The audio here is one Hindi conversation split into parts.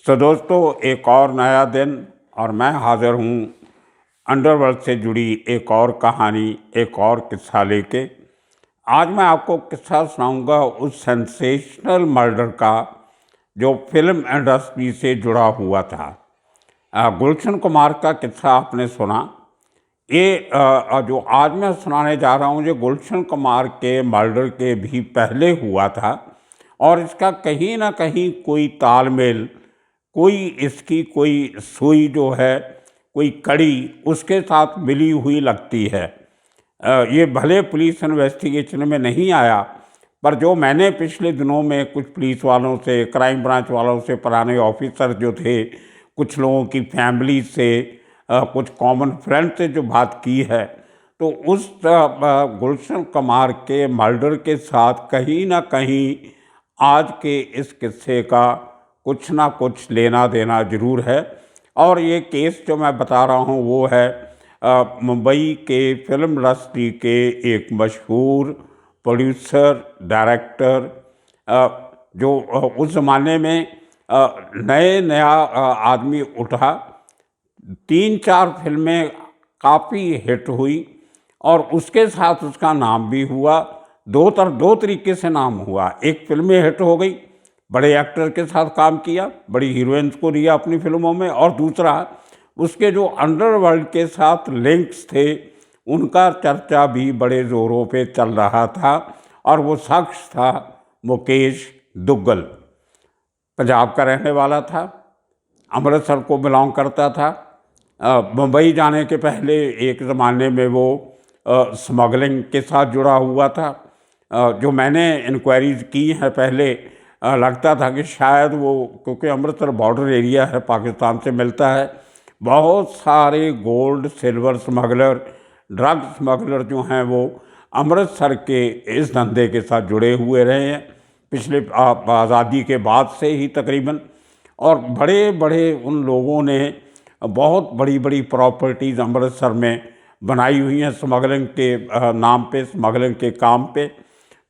तो दोस्तों, एक और नया दिन और मैं हाज़िर हूँ अंडरवर्ल्ड से जुड़ी एक और कहानी, एक और किस्सा लेके। आज मैं आपको किस्सा सुनाऊंगा उस सेंसेशनल मर्डर का जो फिल्म इंडस्ट्री से जुड़ा हुआ था। गुलशन कुमार का किस्सा आपने सुना। ये जो आज मैं सुनाने जा रहा हूँ, ये गुलशन कुमार के मर्डर के भी पहले हुआ था और इसका कहीं ना कहीं कोई तालमेल, कोई इसकी कोई सुई जो है, कोई कड़ी उसके साथ मिली हुई लगती है। ये भले पुलिस इन्वेस्टिगेशन में नहीं आया, पर जो मैंने पिछले दिनों में कुछ पुलिस वालों से, क्राइम ब्रांच वालों से, पुराने ऑफिसर जो थे, कुछ लोगों की फैमिली से, कुछ कॉमन फ्रेंड से जो बात की है, तो उस गुलशन कुमार के मर्डर के साथ कहीं ना कहीं आज के इस किस्से का कुछ ना कुछ लेना देना ज़रूर है। और ये केस जो मैं बता रहा हूँ वो है मुंबई के फिल्म इंडस्ट्री के एक मशहूर प्रोड्यूसर, डायरेक्टर, जो उस ज़माने में नया आदमी उठा। 3-4 फिल्में काफ़ी हिट हुई और उसके साथ उसका नाम भी हुआ। दो तरीके से नाम हुआ। एक फिल्में हिट हो गई, बड़े एक्टर के साथ काम किया, बड़ी हीरोइंस को लिया अपनी फिल्मों में, और दूसरा उसके जो अंडरवर्ल्ड के साथ लिंक्स थे उनका चर्चा भी बड़े ज़ोरों पे चल रहा था। और वो शख्स था मुकेश दुग्गल। पंजाब का रहने वाला था, अमृतसर को बिलोंग करता था। मुंबई जाने के पहले एक ज़माने में वो स्मगलिंग के साथ जुड़ा हुआ था। जो मैंने इंक्वायरीज की हैं पहले, लगता था कि शायद वो, क्योंकि अमृतसर बॉर्डर एरिया है, पाकिस्तान से मिलता है, बहुत सारे gold silver smuggler, drug smuggler जो हैं वो अमृतसर के इस धंधे के साथ जुड़े हुए रहे हैं पिछले आज़ादी के बाद से ही तकरीबन। और बड़े बड़े उन लोगों ने बहुत बड़ी बड़ी प्रॉपर्टीज़ अमृतसर में बनाई हुई हैं स्मगलिंग के नाम पे, स्मगलिंग के काम पे।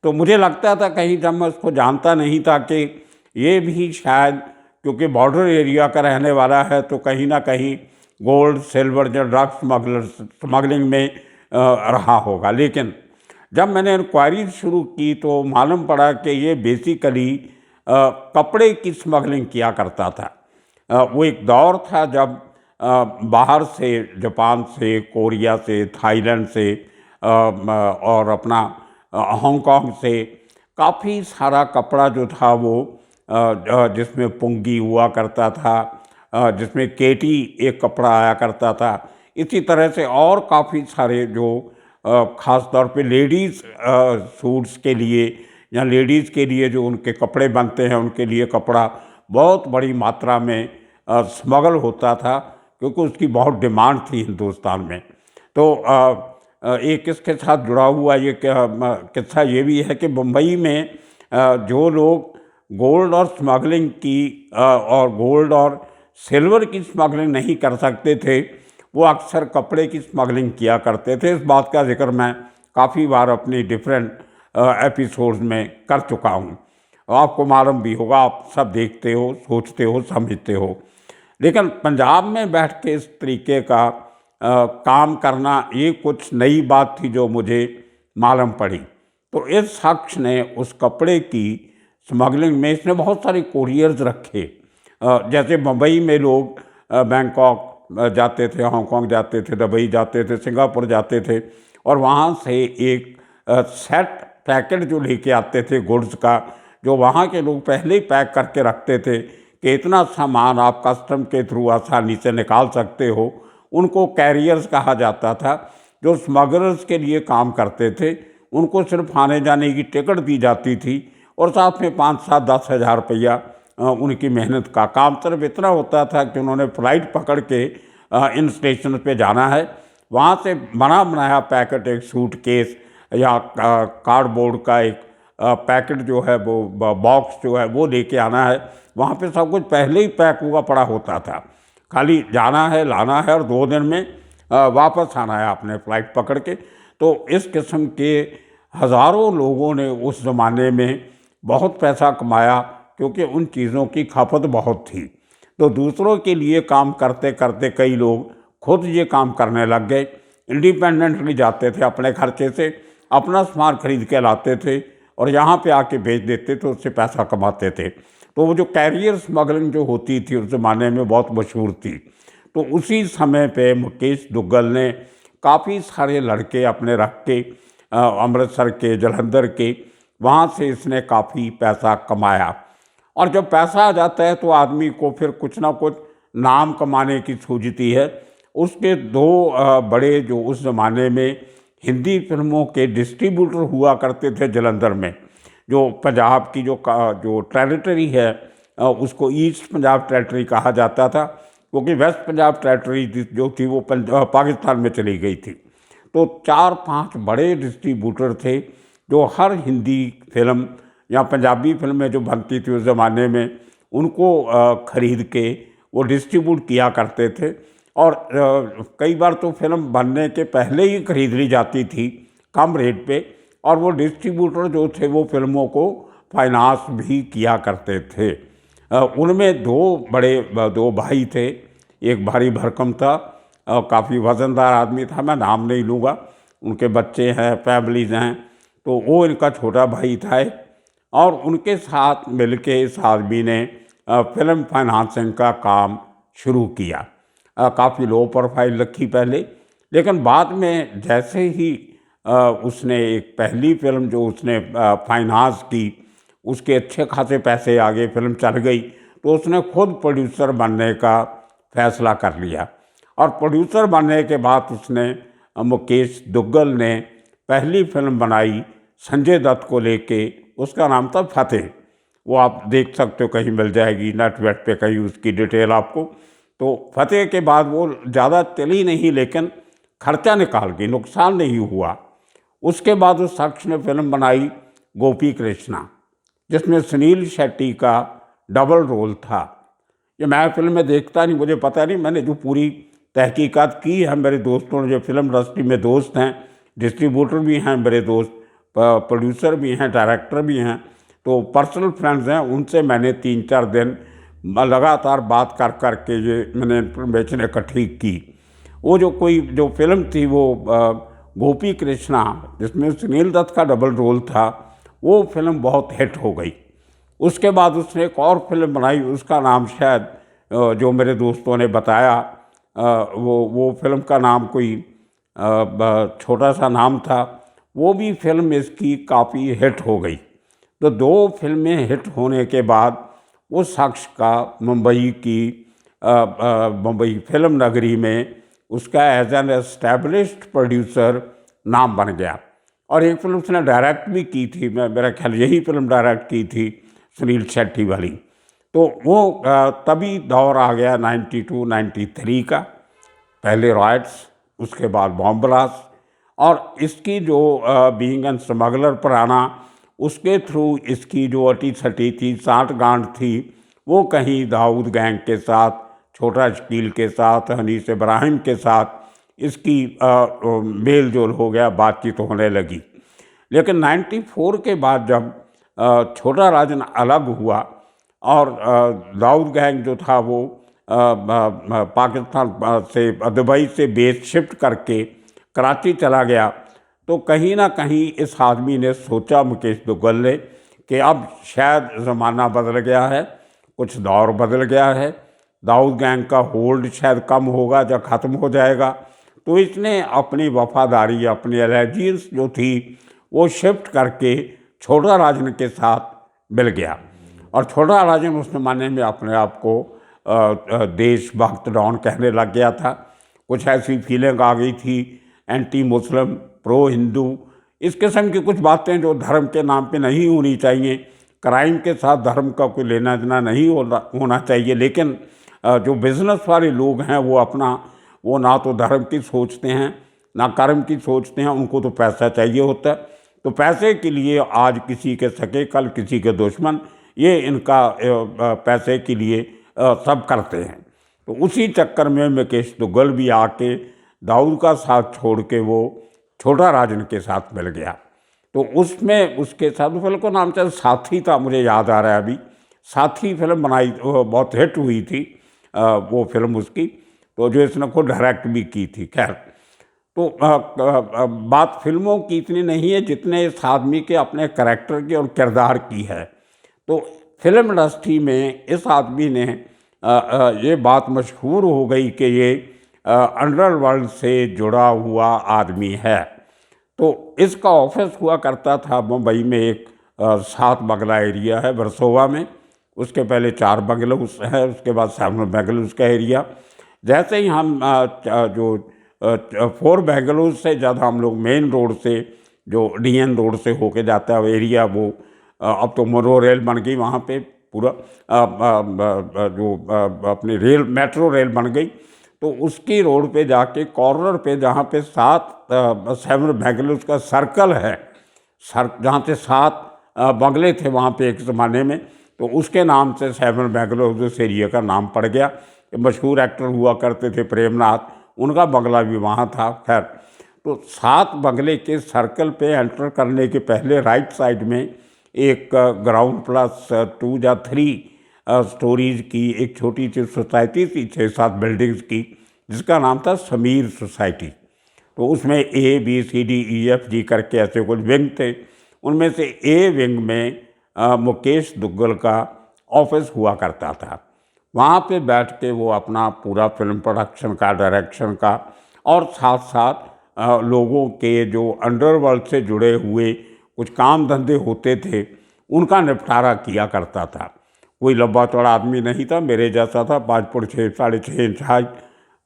तो मुझे लगता था कहीं, जब मैं उसको जानता नहीं था, कि ये भी शायद क्योंकि बॉर्डर एरिया का रहने वाला है तो कहीं ना कहीं गोल्ड सिल्वर या ड्रग स्मगलिंग में रहा होगा। लेकिन जब मैंने इंक्वायरी शुरू की तो मालूम पड़ा कि ये बेसिकली कपड़े की स्मगलिंग किया करता था। वो एक दौर था जब बाहर से, जापान से, कोरिया से, थाईलैंड से, और अपना हांगकांग से काफ़ी सारा कपड़ा जो था वो, जिसमें पुंगी हुआ करता था, जिसमें केटी एक कपड़ा आया करता था, इसी तरह से और काफ़ी सारे जो ख़ास तौर पे लेडीज़ सूट्स के लिए या लेडीज़ के लिए जो उनके कपड़े बनते हैं, उनके लिए कपड़ा बहुत बड़ी मात्रा में स्मगल होता था, क्योंकि उसकी बहुत डिमांड थी हिंदुस्तान में। तो एक इसके साथ जुड़ा हुआ ये किस्सा ये भी है कि मुंबई में जो लोग गोल्ड और स्मगलिंग की और गोल्ड और सिल्वर की स्मगलिंग नहीं कर सकते थे, वो अक्सर कपड़े की स्मगलिंग किया करते थे। इस बात का जिक्र मैं काफ़ी बार अपनी डिफरेंट एपिसोड्स में कर चुका हूँ। आपको मालूम भी होगा, आप सब देखते हो, सोचते हो, समझते हो। लेकिन पंजाब में बैठ के इस तरीके का काम करना, ये कुछ नई बात थी जो मुझे मालूम पड़ी। तो इस शख्स ने उस कपड़े की स्मगलिंग में इसने बहुत सारे कोरियर्स रखे। जैसे मुंबई में लोग बैंकॉक जाते थे, हांगकांग जाते थे, दुबई जाते थे, सिंगापुर जाते थे, और वहाँ से एक सेट पैकेट जो लेके आते थे गुड्स का, जो वहाँ के लोग पहले ही पैक करके रखते थे कि इतना सामान आप कस्टम के थ्रू आसानी से निकाल सकते हो, उनको कैरियर्स कहा जाता था। जो स्मगलर्स के लिए काम करते थे उनको सिर्फ आने जाने की टिकट दी जाती थी और साथ में 5-7-10 हज़ार रुपया उनकी मेहनत का काम सिर्फ इतना होता था कि उन्होंने फ़्लाइट पकड़ के इन स्टेशन पे जाना है, वहाँ से बना बनाया पैकेट, एक सूटकेस या कार्डबोर्ड का एक पैकेट जो है, वो बॉक्स जो है वो लेके आना है। वहाँ पे सब कुछ पहले ही पैक हुआ पड़ा होता था, खाली जाना है, लाना है और 2 दिन में वापस आना है आपने फ़्लाइट पकड़ के। तो इस किस्म के हज़ारों लोगों ने उस ज़माने में बहुत पैसा कमाया, क्योंकि उन चीज़ों की खपत बहुत थी। तो दूसरों के लिए काम करते करते कई लोग खुद ये काम करने लग गए, इंडिपेंडेंटली जाते थे, अपने खर्चे से अपना सामान खरीद के लाते थे और यहाँ पे आके बेच देते थे, उससे पैसा कमाते थे। तो वो जो कैरियर स्मगलिंग जो होती थी उस ज़माने में बहुत मशहूर थी। तो उसी समय पे मुकेश दुग्गल ने काफ़ी सारे लड़के अपने रख के अमृतसर के, जलंधर के, वहाँ से इसने काफ़ी पैसा कमाया। और जब पैसा आ जाता है तो आदमी को फिर कुछ ना कुछ नाम कमाने की सूझती है। उसके दो बड़े जो उस ज़माने में हिंदी फिल्मों के डिस्ट्रीब्यूटर हुआ करते थे जलंधर में, जो पंजाब की जो टेरिटरी है उसको ईस्ट पंजाब टेरिटरी कहा जाता था, क्योंकि वेस्ट पंजाब टेरिटरी जो थी वो पाकिस्तान में चली गई थी। तो 4-5 बड़े डिस्ट्रीब्यूटर थे जो हर हिंदी फिल्म या पंजाबी फिल्में जो बनती थी उस ज़माने में उनको ख़रीद के वो डिस्ट्रीब्यूट किया करते थे। और कई बार तो फिल्म बनने के पहले ही खरीद ली जाती थी कम रेट पे, और वो डिस्ट्रीब्यूटर जो थे वो फिल्मों को फाइनेंस भी किया करते थे। उनमें दो भाई थे, एक भारी भरकम था, काफ़ी वज़नदार आदमी था, मैं नाम नहीं लूँगा, उनके बच्चे हैं, फैमिलीज़ हैं, तो वो इनका छोटा भाई था एक, और उनके साथ मिलके इस आदमी ने फिल्म फाइनेंसिंग का काम शुरू किया। काफ़ी लो प्रोफाइल रखी पहले, लेकिन बाद में जैसे ही उसने एक पहली फिल्म जो उसने फाइनेंस की उसके अच्छे खासे पैसे आ गए, फिल्म चल गई, तो उसने खुद प्रोड्यूसर बनने का फैसला कर लिया। और प्रोड्यूसर बनने के बाद उसने मुकेश दुग्गल ने पहली फिल्म बनाई संजय दत्त को लेके, उसका नाम था फतेह। वो आप देख सकते हो, कहीं मिल जाएगी नेट वेट पे कहीं उसकी डिटेल आपको। तो फतेह के बाद वो ज़्यादा चली नहीं, लेकिन खर्चा निकाल गई, नुकसान नहीं हुआ। उसके बाद उस शख्स ने फिल्म बनाई गोपी कृष्णा, जिसमें सुनील शेट्टी का डबल रोल था। ये मैं फिल्म में देखता नहीं, मुझे पता नहीं, मैंने जो पूरी तहकीकात की है, मेरे दोस्तों ने जो फिल्म इंडस्ट्री में दोस्त हैं, डिस्ट्रीब्यूटर भी हैं मेरे दोस्त, प्रोड्यूसर भी हैं, डायरेक्टर भी हैं, तो पर्सनल फ्रेंड्स हैं, उनसे मैंने 3-4 दिन लगातार बात कर कर के ये मैंने इन्फॉर्मेशन इकट्ठी की। वो जो फिल्म थी वो गोपी कृष्णा, जिसमें सुनील दत्त का डबल रोल था, वो फिल्म बहुत हिट हो गई। उसके बाद उसने एक और फिल्म बनाई, उसका नाम शायद जो मेरे दोस्तों ने बताया, वो फिल्म का नाम कोई छोटा सा नाम था, वो भी फिल्म इसकी काफ़ी हिट हो गई। तो 2 फिल्में हिट होने के बाद उस शख्स का मुंबई फिल्म नगरी में उसका एज एन एस्टैब्लिश्ड प्रोड्यूसर नाम बन गया। और एक फिल्म उसने डायरेक्ट भी की थी, मेरा ख्याल यही फिल्म डायरेक्ट की थी सुनील शेट्टी वाली। तो वो तभी दौर आ गया 92-93 का, पहले रॉयट्स, उसके बाद बॉम्ब ब्लास्ट, और इसकी जो बीइंग एन स्मगलर पुराना, उसके थ्रू इसकी जो अटी-सटी थी, साठ-गांठ थी, वो कहीं दाऊद गैंग के साथ, छोटा शकील के साथ, हनीस इब्राहिम के साथ इसकी मेल जोल हो गया, बातचीत होने लगी। लेकिन 94 के बाद जब छोटा राजन अलग हुआ और दाऊद गैंग जो था वो पाकिस्तान से, दुबई से बेस शिफ्ट करके कराची चला गया, तो कहीं ना कहीं इस आदमी ने सोचा, मुकेश दुग्गल ने, कि अब शायद ज़माना बदल गया है, कुछ दौर बदल गया है, दाऊद गैंग का होल्ड शायद कम होगा या ख़त्म हो जाएगा। तो इसने अपनी वफादारी, अपनी एलर्जीज जो थी वो शिफ्ट करके छोटा राजन के साथ मिल गया। और छोटा राजन उस ज़माने में अपने आप को देशभक्त डॉन कहने लग गया था। कुछ ऐसी फीलिंग आ गई थी, एंटी मुस्लिम, प्रो हिंदू, इस किस्म की कुछ बातें जो धर्म के नाम पे नहीं होनी चाहिए। क्राइम के साथ धर्म का कोई लेना देना नहीं होना चाहिए, लेकिन जो बिज़नेस वाले लोग हैं वो ना तो धर्म की सोचते हैं ना कर्म की सोचते हैं, उनको तो पैसा चाहिए होता है। तो पैसे के लिए आज किसी के सके कल किसी के दुश्मन, ये इनका पैसे के लिए सब करते हैं। तो उसी चक्कर में मुकेश दुग्गल भी आके दाऊद का साथ छोड़ के वो छोटा राजन के साथ मिल गया। तो उसमें उसके साथ फिल्म को नाम शायद साथी था, मुझे याद आ रहा है अभी, साथी फिल्म बनाई, बहुत हिट हुई थी। वो फिल्म उसकी, तो जो इसने खुद डायरेक्ट भी की थी। खैर, तो बात फिल्मों की इतनी नहीं है जितने इस आदमी के अपने करैक्टर की और किरदार की है। तो फिल्म इंडस्ट्री में इस आदमी ने ये बात मशहूर हो गई कि ये अंडरवर्ल्ड से जुड़ा हुआ आदमी है। तो इसका ऑफिस हुआ करता था मुंबई में, एक 7 बंगला एरिया है वर्सोवा में, उसके पहले 4 बंगलोज है, उसके बाद 7 बंगलोज का एरिया। जैसे ही हम जो 4 बंगलोज से ज़्यादा हम लोग मेन रोड से, जो डीएन रोड से होके जाता है एरिया, वो अब तो मोनो रेल बन गई वहाँ पे, पूरा जो अपनी रेल, मेट्रो रेल बन गई। तो उसकी रोड पे जाके कॉर्नर पे जहाँ पे 7 बंगलोज का सर्कल है, जहाँ से 7 बंगले थे वहाँ पे एक ज़माने में, तो उसके नाम से 7 बंगलोज उस एरिया का नाम पड़ गया। मशहूर एक्टर हुआ करते थे प्रेमनाथ, उनका बंगला भी वहाँ था। खैर, तो 7 बंगले के सर्कल पे एंटर करने के पहले राइट साइड में एक ग्राउंड प्लस 2 या 3 स्टोरीज की एक छोटी सी सोसाइटी थी, 6-7 बिल्डिंग्स की, जिसका नाम था समीर सोसाइटी। तो उसमें ABCDEFG करके ऐसे कुछ विंग थे। उनमें से ए विंग में मुकेश दुग्गल का ऑफिस हुआ करता था। वहाँ पे बैठ के वो अपना पूरा फिल्म प्रोडक्शन का, डायरेक्शन का, और साथ साथ लोगों के जो अंडरवर्ल्ड से जुड़े हुए कुछ काम धंधे होते थे उनका निपटारा किया करता था। कोई लंबा चौड़ा आदमी नहीं था, मेरे जैसा था, 5 फुट 6, 6.5 इंच हाइट,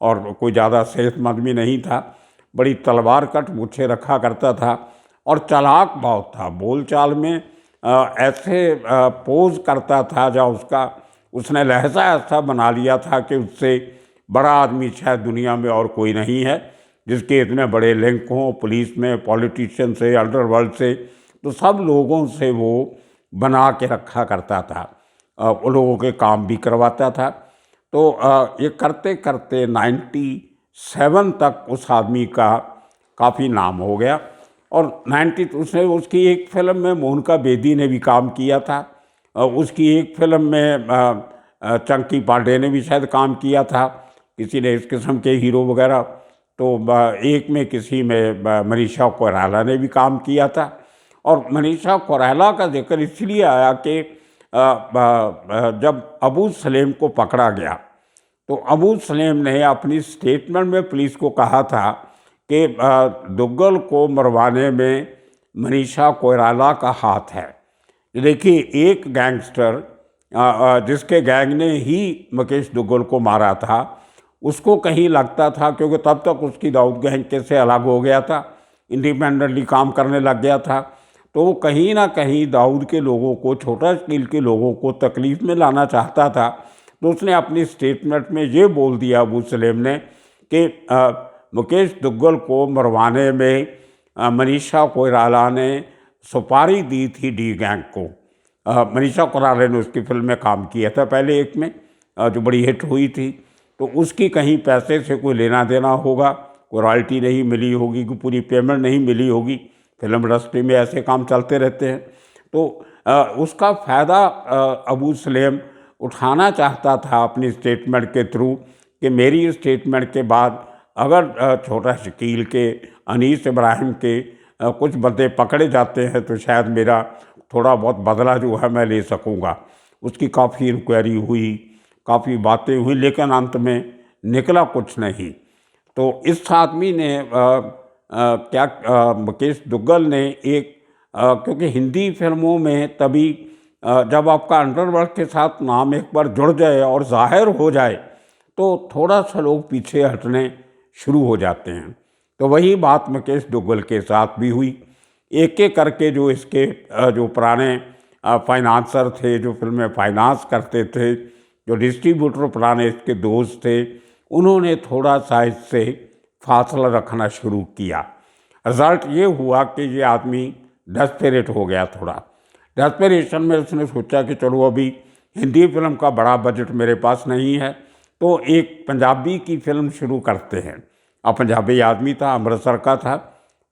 और कोई ज़्यादा सेहतमंद भी नहीं था। बड़ी तलवार कट मूछें रखा करता था और चालाक बहुत था। बोलचाल में ऐसे पोज करता था, जहाँ उसने लहजा ऐसा बना लिया था कि उससे बड़ा आदमी शायद दुनिया में और कोई नहीं है, जिसके इतने बड़े लिंक हों पुलिस में, पॉलिटिशियन से, अंडरवर्ल्ड से। तो सब लोगों से वो बना के रखा करता था, वो लोगों के काम भी करवाता था। तो ये करते करते 97 तक उस आदमी का काफ़ी नाम हो गया। और उसने उसकी एक फिल्म में मोनिका बेदी ने भी काम किया था, उसकी एक फिल्म में चंकी पांडे ने भी शायद काम किया था, किसी ने इस किस्म के हीरो वगैरह। तो एक में किसी में मनीषा कोइराला ने भी काम किया था। और मनीषा कोइराला का जिक्र इसलिए आया कि जब अबू सलेम को पकड़ा गया, तो अबू सलेम ने अपनी स्टेटमेंट में पुलिस को कहा था कि दुग्गल को मरवाने में मनीषा कोइराला का हाथ है। देखिए, एक गैंगस्टर जिसके गैंग ने ही मुकेश दुग्गल को मारा था, उसको कहीं लगता था, क्योंकि तब तक उसकी दाऊद गैंग से अलग हो गया था, इंडिपेंडेंटली काम करने लग गया था, तो वो कहीं ना कहीं दाऊद के लोगों को, छोटा स्केल के लोगों को तकलीफ़ में लाना चाहता था। तो उसने अपनी स्टेटमेंट में ये बोल दिया अबू सलेम ने कि मुकेश दुग्गल को मरवाने में मनीषा कोइराला ने सुपारी दी थी डी गैंग को। मनीषा कोइराला ने उसकी फिल्म में काम किया था पहले, एक में जो बड़ी हिट हुई थी। तो उसकी कहीं पैसे से कोई लेना देना होगा, कोई रॉयल्टी नहीं मिली होगी, कोई पूरी पेमेंट नहीं मिली होगी। फिल्म इंडस्ट्री में ऐसे काम चलते रहते हैं। तो उसका फ़ायदा अबू सलेम उठाना चाहता था अपनी स्टेटमेंट के थ्रू, कि मेरी स्टेटमेंट के बाद अगर छोटा शकील के, अनीस इब्राहिम के कुछ बंदे पकड़े जाते हैं तो शायद मेरा थोड़ा बहुत बदला जो है मैं ले सकूँगा। उसकी काफ़ी इंक्वायरी हुई, काफ़ी बातें हुई, लेकिन अंत में निकला कुछ नहीं। तो इस आदमी ने मुकेश दुग्गल ने एक क्योंकि हिंदी फिल्मों में तभी जब आपका अंडरवर्ल्ड के साथ नाम एक बार जुड़ जाए और जाहिर हो जाए, तो थोड़ा सा लोग पीछे हटने शुरू हो जाते हैं। तो वही बात मुकेश दुग्गल के साथ भी हुई। एक एक करके जो इसके जो पुराने फाइनेंसर थे, जो फिल्में फाइनेंस करते थे, जो डिस्ट्रीब्यूटर पुराने इसके दोस्त थे, उन्होंने थोड़ा सा इससे फासला रखना शुरू किया। रिज़ल्ट ये हुआ कि ये आदमी डेस्परेट हो गया थोड़ा। डेस्परेशन में उसने सोचा कि चलो अभी हिंदी फिल्म का बड़ा बजट मेरे पास नहीं है, तो एक पंजाबी की फिल्म शुरू करते हैं। अब पंजाबी आदमी था, अमृतसर का था,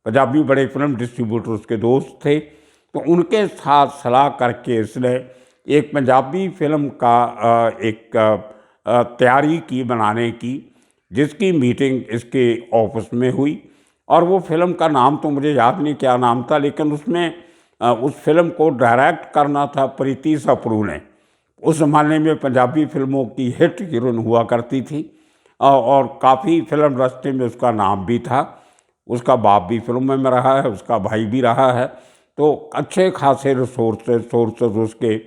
पंजाबी बड़े फिल्म डिस्ट्रीब्यूटर उसके दोस्त थे, तो उनके साथ सलाह करके इसने एक पंजाबी फिल्म का एक तैयारी की बनाने की, जिसकी मीटिंग इसके ऑफिस में हुई। और वो फिल्म का नाम तो मुझे याद नहीं क्या नाम था, लेकिन उसमें उस फिल्म को डायरेक्ट करना था प्रीति सप्रू ने। उस ज़माने में पंजाबी फिल्मों की हिट हीरोइन हुआ करती थी, और काफ़ी फिल्म इंडस्ट्री में उसका नाम भी था। उसका बाप भी फिल्मों में रहा है, उसका भाई भी रहा है, तो अच्छे खासे सोर्सेज उसके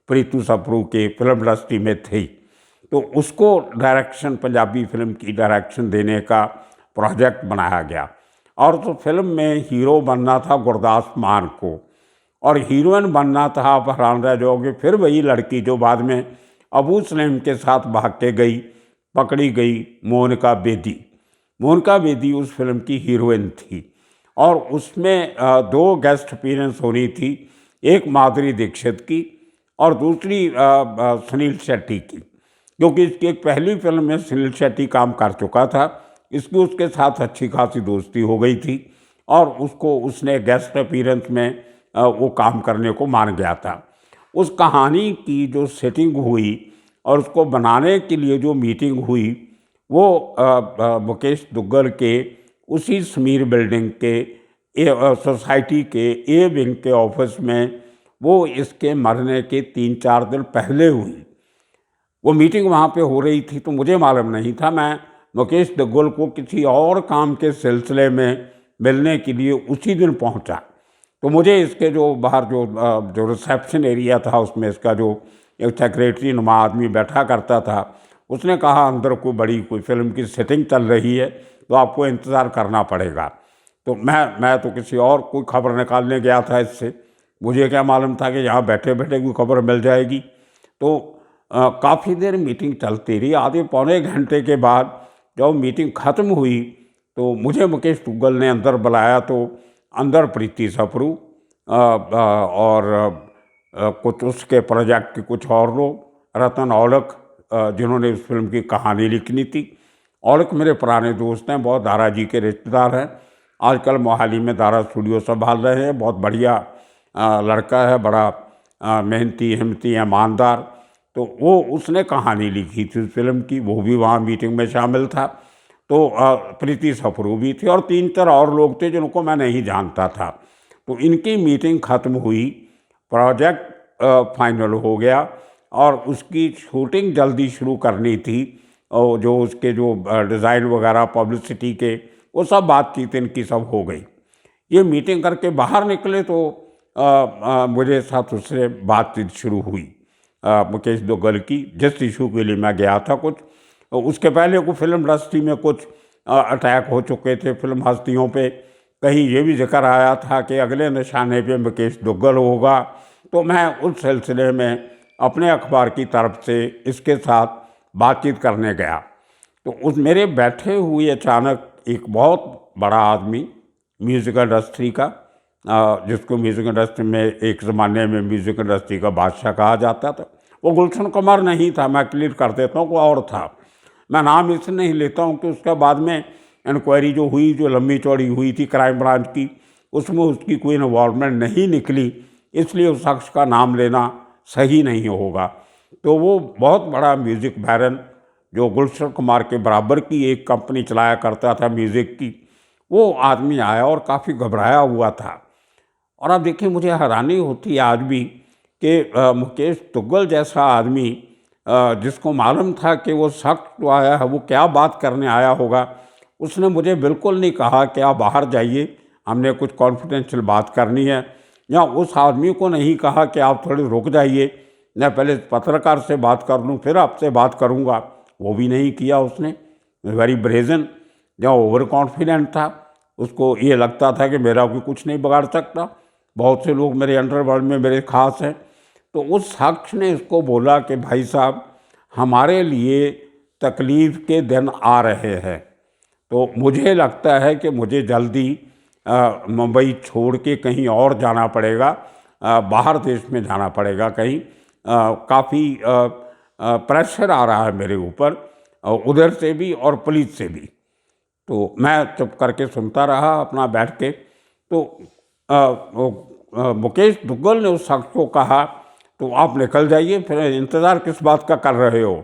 प्रीति सप्रू के फिल्म इंडस्ट्री में थे। तो उसको डायरेक्शन, पंजाबी फिल्म की डायरेक्शन देने का प्रोजेक्ट बनाया गया। और तो फिल्म में हीरो बनना था गुरदास मान को, और हीरोइन बनना था, आप हैरान रह जाओगे, फिर वही लड़की जो बाद में अबू सलेम के साथ भाग के गई, पकड़ी गई, मोनिका बेदी। मोनिका बेदी उस फिल्म की हीरोइन थी, और उसमें दो गेस्ट अपीयरेंस होनी थी, एक माधुरी दीक्षित की और दूसरी सुनील शेट्टी की, क्योंकि इसकी एक पहली फिल्म में सुनील शेट्टी काम कर चुका था। इसकी उसके साथ अच्छी खासी दोस्ती हो गई थी, और उसको उसने गेस्ट अपीयरेंस में वो काम करने को मान गया था। उस कहानी की जो सेटिंग हुई और उसको बनाने के लिए जो मीटिंग हुई, वो मुकेश दुग्गल के उसी समीर बिल्डिंग के सोसाइटी के ए विंग के ऑफिस में, वो इसके मरने के 3-4 दिन पहले हुई। वो मीटिंग वहाँ पे हो रही थी, तो मुझे मालूम नहीं था। मैं मुकेश दुग्गल को किसी और काम के सिलसिले में मिलने के लिए उसी दिन पहुँचा। तो मुझे इसके जो बाहर जो रिसेप्शन एरिया था, उसमें इसका जो एक सेक्रेटरी नुमा आदमी बैठा करता था, उसने कहा अंदर कोई फिल्म की सेटिंग चल रही है, तो आपको इंतज़ार करना पड़ेगा। तो मैं तो किसी और कोई खबर निकालने गया था इससे, मुझे क्या मालूम था कि यहाँ बैठे बैठे कोई खबर मिल जाएगी। तो काफ़ी देर मीटिंग चलती रही। आधे पौने घंटे के बाद जब मीटिंग ख़त्म हुई, तो मुझे मुकेश दुग्गल ने अंदर बुलाया। तो अंदर प्रीति सप्रू और कुछ उसके प्रोजेक्ट के कुछ और लोग, रतन औलख, जिन्होंने उस फिल्म की कहानी लिखनी थी। औलख मेरे पुराने दोस्त हैं, बहुत दारा जी के रिश्तेदार हैं, आजकल मोहाली में दारा स्टूडियो संभाल रहे हैं। बहुत बढ़िया लड़का है, बड़ा मेहनती, हिम्मती, ईमानदार। तो वो उसने कहानी लिखी थी उस फिल्म की, वो भी वहाँ मीटिंग में शामिल था। तो प्रीति सप्रू भी थी, और 3-4 और लोग थे जिनको मैं नहीं जानता था। तो इनकी मीटिंग ख़त्म हुई, प्रोजेक्ट फाइनल हो गया, और उसकी शूटिंग जल्दी शुरू करनी थी। और जो उसके जो डिज़ाइन वगैरह पब्लिसिटी के, वो सब बातचीत इनकी सब हो गई। ये मीटिंग करके बाहर निकले तो मुझे साथ उससे बातचीत शुरू हुई मुकेश दुग्गल की, जिस इशू के लिए मैं गया था। कुछ उसके पहले को फिल्म इंडस्ट्री में कुछ अटैक हो चुके थे फिल्म हस्तियों पे। कहीं ये भी जिक्र आया था कि अगले निशाने पे मुकेश दुग्गल होगा। तो मैं उस सिलसिले में अपने अखबार की तरफ से इसके साथ बातचीत करने गया। तो उस मेरे बैठे हुए अचानक एक बहुत बड़ा आदमी, म्यूज़िक इंडस्ट्री का, जिसको म्यूज़िक इंडस्ट्री में एक ज़माने में म्यूज़िक इंडस्ट्री का बादशाह कहा जाता था, वो गुलशन कुमार नहीं था, मैं क्लियर कर देता हूँ, वो और था। मैं नाम इसलिए नहीं लेता हूँ कि उसके बाद में इंक्वायरी जो हुई, जो लंबी चौड़ी हुई थी क्राइम ब्रांच की, उसमें उसकी कोई इन्वॉल्वमेंट नहीं निकली, इसलिए उस शख्स का नाम लेना सही नहीं होगा। तो वो बहुत बड़ा म्यूज़िक बैरन, जो गुलशन कुमार के बराबर की एक कंपनी चलाया करता था म्यूज़िक की, वो आदमी आया और काफ़ी घबराया हुआ था। और अब देखिए, मुझे हैरानी होती है आज भी कि मुकेश दुग्गल जैसा आदमी, जिसको मालूम था कि वो शख्स जो आया है वो क्या बात करने आया होगा, उसने मुझे बिल्कुल नहीं कहा कि आप बाहर जाइए, हमने कुछ कॉन्फिडेंशियल बात करनी है। या उस आदमी को नहीं कहा कि आप थोड़ी रुक जाइए, मैं पहले पत्रकार से बात कर लूँ फिर आपसे बात करूँगा, वो भी नहीं किया उसने। वेरी ब्रेजन, या ओवर कॉन्फिडेंट था, उसको ये लगता था कि मेरा कोई कुछ नहीं बिगाड़ सकता, बहुत से लोग मेरे अंडरवर्ल्ड में मेरे खास हैं। तो उस शख्स ने इसको बोला कि भाई साहब, हमारे लिए तकलीफ़ के दिन आ रहे हैं, तो मुझे लगता है कि मुझे जल्दी मुंबई छोड़ के कहीं और जाना पड़ेगा, बाहर देश में जाना पड़ेगा कहीं। काफ़ी प्रेशर आ रहा है मेरे ऊपर, उधर से भी और पुलिस से भी। तो मैं चुप करके सुनता रहा अपना बैठ के। तो मुकेश दुग्गल ने उस शख्स को कहा, तो आप निकल जाइए, फिर इंतज़ार किस बात का कर रहे हो।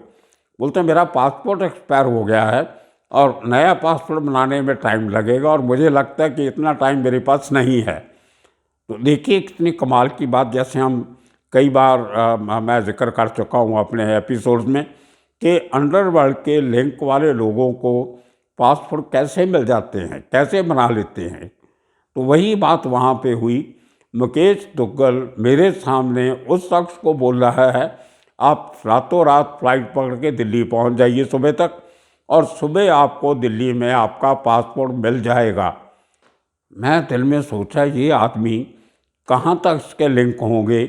बोलते हैं मेरा पासपोर्ट एक्सपायर हो गया है और नया पासपोर्ट बनाने में टाइम लगेगा और मुझे लगता है कि इतना टाइम मेरे पास नहीं है। तो देखिए कितनी कमाल की बात, जैसे हम कई बार मैं जिक्र कर चुका हूँ अपने एपिसोड्स में कि अंडरवर्ल्ड के लिंक वाले लोगों को पासपोर्ट कैसे मिल जाते हैं, कैसे बना लेते हैं। तो वही बात वहाँ पे हुई। मुकेश दुग्गल मेरे सामने उस शख्स को बोल रहा है आप रातों रात फ्लाइट पकड़ के दिल्ली पहुँच जाइए सुबह तक और सुबह आपको दिल्ली में आपका पासपोर्ट मिल जाएगा। मैं दिल में सोचा ये आदमी कहाँ तक इसके लिंक होंगे,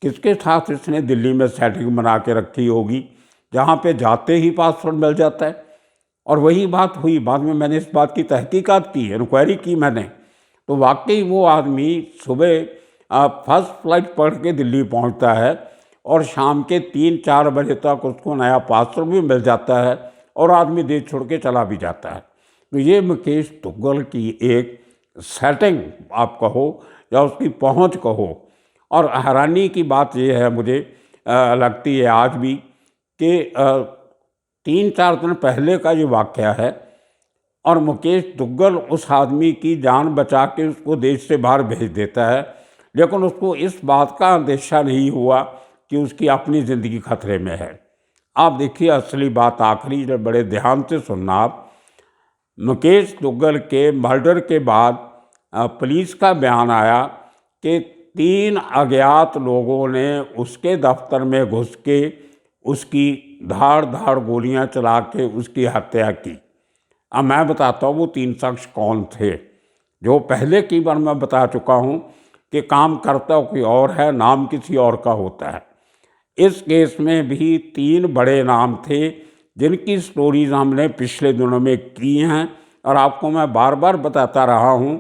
किसके साथ इसने दिल्ली में सेटिंग बना के रखी होगी जहाँ पे जाते ही पासपोर्ट मिल जाता है। और वही बात हुई, बाद में मैंने इस बात की तहकीकात की, इंक्वायरी की मैंने, तो वाकई वो आदमी सुबह फर्स्ट फ्लाइट पकड़ के दिल्ली पहुंचता है और शाम के 3-4 बजे तक उसको नया पासपोर्ट भी मिल जाता है और आदमी देश छोड़ के चला भी जाता है। तो ये मुकेश दुग्गल की एक सेटिंग आप कहो या उसकी पहुंच कहो। और हैरानी की बात ये है मुझे लगती है आज भी कि 3-4 दिन पहले का ये वाक़या है और मुकेश दुग्गल उस आदमी की जान बचा के उसको देश से बाहर भेज देता है, लेकिन उसको इस बात का अंदेशा नहीं हुआ कि उसकी अपनी ज़िंदगी खतरे में है। आप देखिए असली बात आखिरी बड़े ध्यान से सुनना आप। मुकेश दुग्गल के मर्डर के बाद पुलिस का बयान आया कि 3 अज्ञात लोगों ने उसके दफ्तर में घुस के उसकी धाड़ गोलियां चला के उसकी हत्या की। अब मैं बताता हूँ वो 3 शख्स कौन थे। जो पहले की बार मैं बता चुका हूँ कि काम करता कोई और है, नाम किसी और का होता है। इस केस में भी 3 बड़े नाम थे जिनकी स्टोरीज हमने पिछले दिनों में की हैं और आपको मैं बार बार बताता रहा हूँ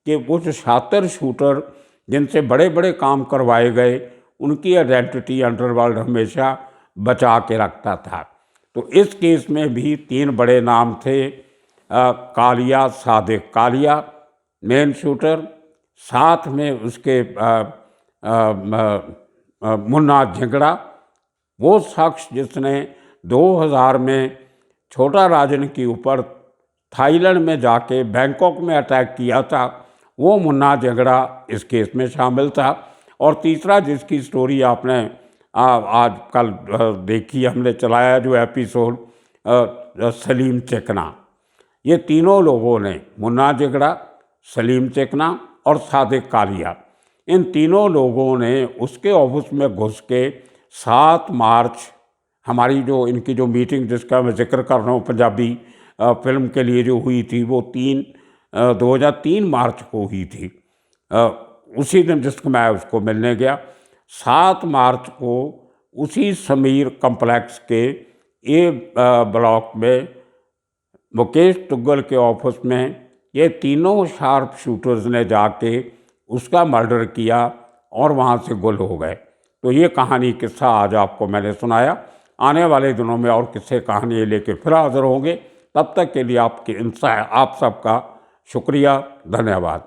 कि कुछ शातिर शूटर जिनसे बड़े बड़े काम करवाए गए उनकी आइडेंटिटी अंडरवर्ल्ड हमेशा बचा के रखता था। तो इस केस में भी 3 बड़े नाम थे। कालिया सादिक, कालिया मेन शूटर, साथ में उसके मुन्ना झिंगड़ा, वो शख्स जिसने 2000 में छोटा राजन के ऊपर थाईलैंड में जाके बैंकॉक में अटैक किया था, वो मुन्ना झिंगड़ा इस केस में शामिल था। और तीसरा जिसकी स्टोरी आपने आज कल देखी, हमने चलाया जो एपिसोड, सलीम चिकना। ये तीनों लोगों ने, मुन्ना झिंगड़ा, सलीम चिकना और सादिक कालिया, इन तीनों लोगों ने उसके ऑफिस में घुस के 7 मार्च हमारी जो इनकी जो मीटिंग जिसका मैं जिक्र कर रहा हूँ पंजाबी फिल्म के लिए जो हुई थी वो 2003 मार्च को हुई थी। उसी दिन जिसको मैं उसको मिलने गया 7 मार्च को उसी समीर कम्प्लेक्स के ए ब्लॉक में मुकेश दुग्गल के ऑफिस में ये तीनों शार्प शूटर्स ने जाके उसका मर्डर किया और वहाँ से गुल हो गए। तो ये कहानी किस्सा आज आपको मैंने सुनाया। आने वाले दिनों में और किस्से कहानी लेके फिर हाजिर होंगे। तब तक के लिए आप सबका शुक्रिया, धन्यवाद।